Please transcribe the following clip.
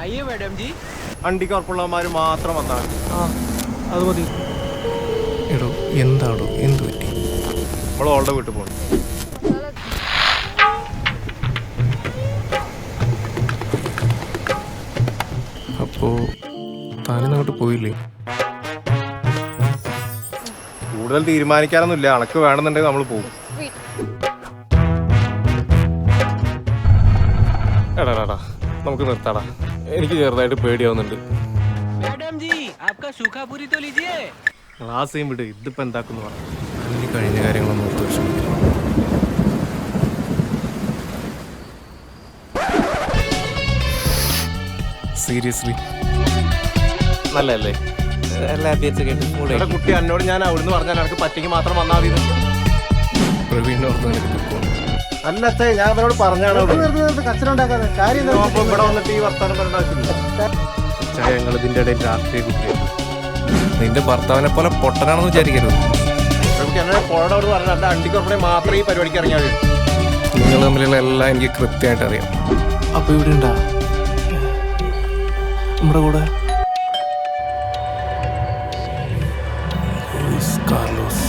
आइए मैडम जी. അണ്ടിക്ക് ഉറപ്പുള്ളവന്മാർ മാത്രം വന്നാൽ അത് മതി. എടോ എന്താടോ എന്ത് പറ്റി? നമ്മൾ ഓളുടെ വീട്ടിൽ പോകണം. അപ്പോ താനും അങ്ങോട്ട് പോയില്ലേ? കൂടുതൽ തീരുമാനിക്കാനൊന്നുമില്ല. അണക്ക് വേണമെന്നുണ്ടെങ്കിൽ നമ്മൾ പോകും. എടാ നമുക്ക് നിർത്താടാ. എനിക്ക് ചെറുതായിട്ട് പേടിയാവുന്നുണ്ട്. मैडम जी आपका सूखा पूरी तो लीजिए. ക്ലാസ് ചെയ്യും വിട്. ഇതിപ്പോ എന്താക്കുന്നു പറഞ്ഞു. ഇനി കഴിഞ്ഞ കാര്യങ്ങളൊന്നും ഓർത്ത് വിഷമിക്കില്ല. സീരിയസ്ലി നല്ലല്ലേ? എടാ കുട്ടി എന്നോട് ഞാൻ അവിടുന്ന് പറഞ്ഞാൽ എനിക്ക് പറ്റിക്ക് മാത്രം വന്നാൽ മതി. പ്രവീണിനെ ഓർത്ത് നിനക്ക് ദുഃഖമുണ്ട്. അല്ല അച്ഛേ, ഞാൻ അവരോട് പറഞ്ഞാണ് ഇവിടെ വന്നിട്ട് ഈ വർത്താനം പറയേണ്ട ആവശ്യമില്ല. ഞങ്ങൾ ഇതിന്റെ ഇടയിൽ രാഷ്ട്രീയ കുട്ടിയാണ്. നിന്റെ ഭർത്താവിനെ പോലെ പൊട്ടനാണെന്ന് വിചാരിക്കരുത്. കുട്ടി എന്നോട് പോഴോട് പറഞ്ഞാൽ എൻ്റെ അണ്ടിക്കുറപ്പണേ മാത്രമേ ഈ പരിപാടിക്ക് ഇറങ്ങിയാൽ മതി. നിങ്ങൾ തമ്മിലുള്ള എല്ലാം എനിക്ക് കൃത്യമായിട്ട് അറിയാം. അപ്പൊ ഇവിടെ ഉണ്ടാ നമ്മുടെ കൂടെ കാർലോസ്.